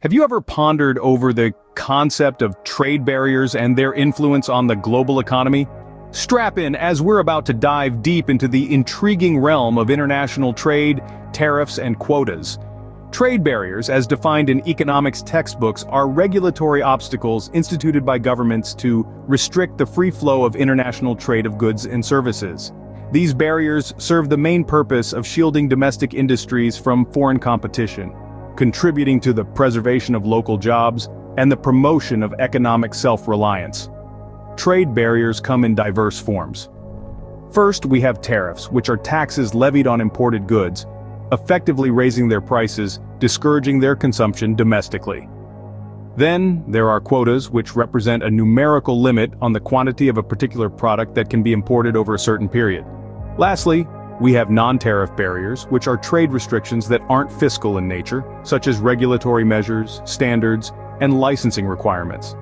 Have you ever pondered over the concept of trade barriers and their influence on the global economy? Strap in as we're about to dive deep into the intriguing realm of international trade, tariffs, and quotas. Trade barriers, as defined in economics textbooks, are regulatory obstacles instituted by governments to restrict the free flow of international trade of goods and services. These barriers serve the main purpose of shielding domestic industries from foreign competition, contributing to the preservation of local jobs and the promotion of economic self-reliance. Trade barriers come in diverse forms. First, we have tariffs, which are taxes levied on imported goods, effectively raising their prices, discouraging their consumption domestically. Then, there are quotas, which represent a numerical limit on the quantity of a particular product that can be imported over a certain period. Lastly, we have non-tariff barriers, which are trade restrictions that aren't fiscal in nature, such as regulatory measures, standards, and licensing requirements.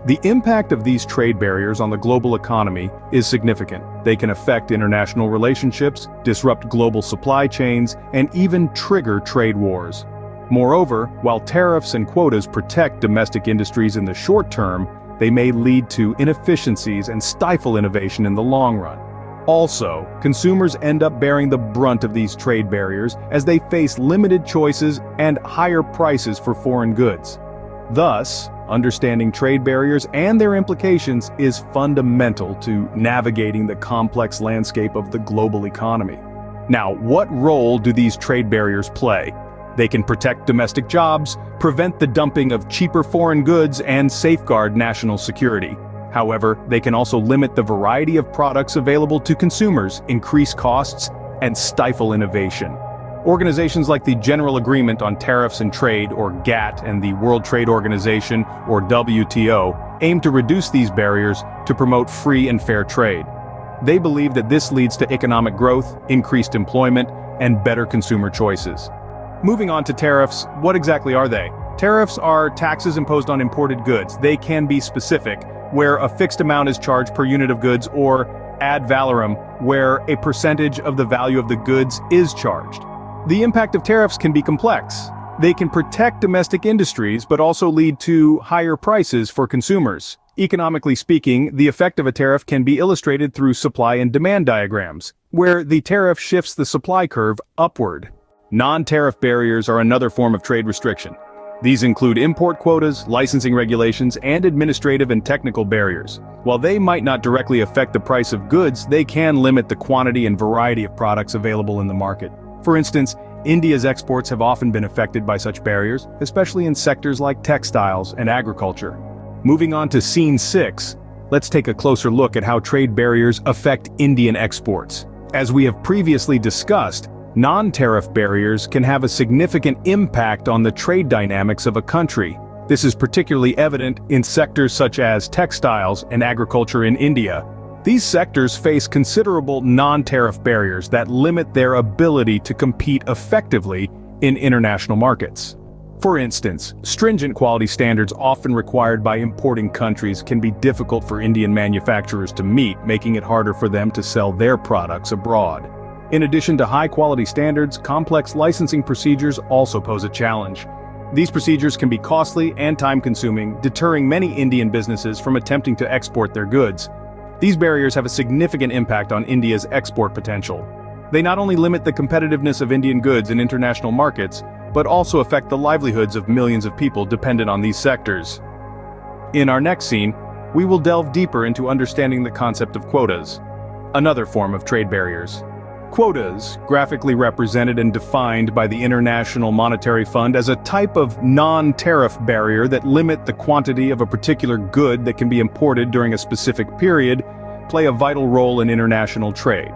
The impact of these trade barriers on the global economy is significant. They can affect international relationships, disrupt global supply chains, and even trigger trade wars. Moreover, while tariffs and quotas protect domestic industries in the short term, they may lead to inefficiencies and stifle innovation in the long run. Also, consumers end up bearing the brunt of these trade barriers as they face limited choices and higher prices for foreign goods. Thus, understanding trade barriers and their implications is fundamental to navigating the complex landscape of the global economy. Now, what role do these trade barriers play? They can protect domestic jobs, prevent the dumping of cheaper foreign goods, and safeguard national security. However, they can also limit the variety of products available to consumers, increase costs, and stifle innovation. Organizations like the General Agreement on Tariffs and Trade, or GATT, and the World Trade Organization, or WTO, aim to reduce these barriers to promote free and fair trade. They believe that this leads to economic growth, increased employment, and better consumer choices. Moving on to tariffs, what exactly are they? Tariffs are taxes imposed on imported goods. They can be specific, where a fixed amount is charged per unit of goods, or ad valorem, where a percentage of the value of the goods is charged. The impact of tariffs can be complex. They can protect domestic industries but also lead to higher prices for consumers. Economically speaking, the effect of a tariff can be illustrated through supply and demand diagrams, where the tariff shifts the supply curve upward. Non-tariff barriers are another form of trade restriction. These include import quotas, licensing regulations, and administrative and technical barriers. While they might not directly affect the price of goods, they can limit the quantity and variety of products available in the market. For instance, India's exports have often been affected by such barriers, especially in sectors like textiles and agriculture. Moving on to Scene 6, let's take a closer look at how trade barriers affect Indian exports. As we have previously discussed, non-tariff barriers can have a significant impact on the trade dynamics of a country. This is particularly evident in sectors such as textiles and agriculture in India. These sectors face considerable non-tariff barriers that limit their ability to compete effectively in international markets. For instance, stringent quality standards often required by importing countries can be difficult for Indian manufacturers to meet, making it harder for them to sell their products abroad. In addition to high-quality standards, complex licensing procedures also pose a challenge. These procedures can be costly and time-consuming, deterring many Indian businesses from attempting to export their goods. These barriers have a significant impact on India's export potential. They not only limit the competitiveness of Indian goods in international markets, but also affect the livelihoods of millions of people dependent on these sectors. In our next scene, we will delve deeper into understanding the concept of quotas, another form of trade barriers. Quotas, graphically represented and defined by the International Monetary Fund as a type of non-tariff barrier that limit the quantity of a particular good that can be imported during a specific period, play a vital role in international trade.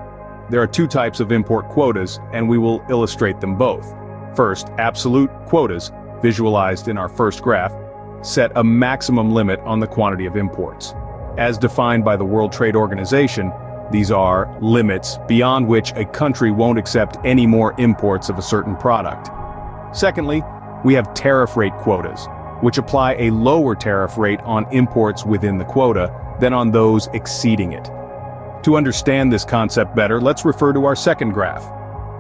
There are two types of import quotas, and we will illustrate them both. First, absolute quotas, visualized in our first graph, set a maximum limit on the quantity of imports. As defined by the World Trade Organization, these are limits beyond which a country won't accept any more imports of a certain product. Secondly, we have tariff rate quotas, which apply a lower tariff rate on imports within the quota than on those exceeding it. To understand this concept better, let's refer to our second graph.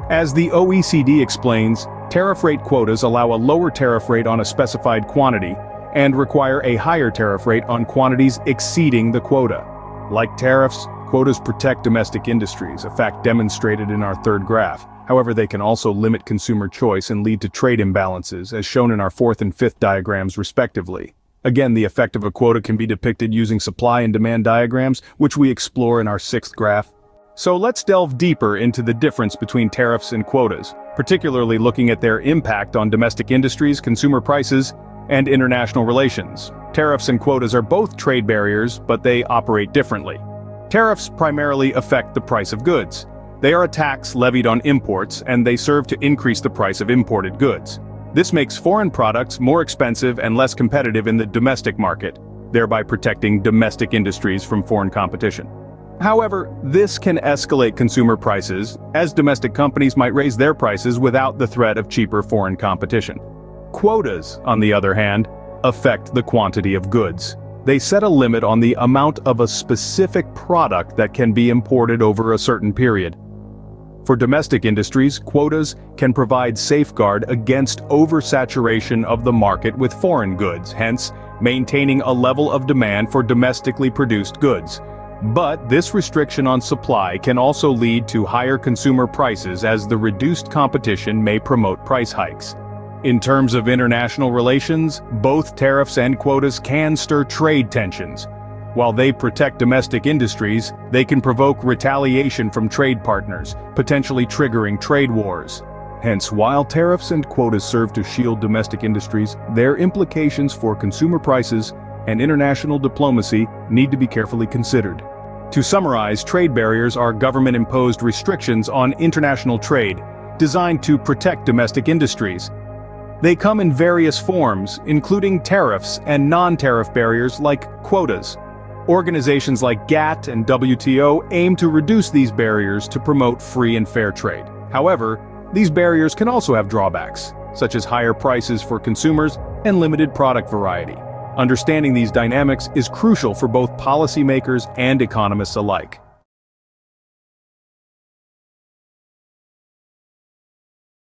As the OECD explains, Tariff rate quotas allow a lower tariff rate on a specified quantity and require a higher tariff rate on quantities exceeding the quota. Like tariffs, quotas protect domestic industries, a fact demonstrated in our third graph. However, they can also limit consumer choice and lead to trade imbalances, as shown in our fourth and fifth diagrams respectively. Again, the effect of a quota can be depicted using supply and demand diagrams, which we explore in our sixth graph. So let's delve deeper into the difference between tariffs and quotas, particularly looking at their impact on domestic industries, consumer prices, and international relations. Tariffs and quotas are both trade barriers, but they operate differently. Tariffs primarily affect the price of goods. They are a tax levied on imports, and they serve to increase the price of imported goods. This makes foreign products more expensive and less competitive in the domestic market, thereby protecting domestic industries from foreign competition. However, this can escalate consumer prices, as domestic companies might raise their prices without the threat of cheaper foreign competition. Quotas, on the other hand, affect the quantity of goods. They set a limit on the amount of a specific product that can be imported over a certain period. For domestic industries, quotas can provide safeguard against oversaturation of the market with foreign goods, hence maintaining a level of demand for domestically produced goods. But this restriction on supply can also lead to higher consumer prices, as the reduced competition may promote price hikes. In terms of international relations, both tariffs and quotas can stir trade tensions. While they protect domestic industries, they can provoke retaliation from trade partners, potentially triggering trade wars. Hence, while tariffs and quotas serve to shield domestic industries, their implications for consumer prices and international diplomacy need to be carefully considered. To summarize, trade barriers are government-imposed restrictions on international trade, designed to protect domestic industries. They come in various forms, including tariffs and non-tariff barriers like quotas. Organizations like GATT and WTO aim to reduce these barriers to promote free and fair trade. However, these barriers can also have drawbacks, such as higher prices for consumers and limited product variety. Understanding these dynamics is crucial for both policymakers and economists alike.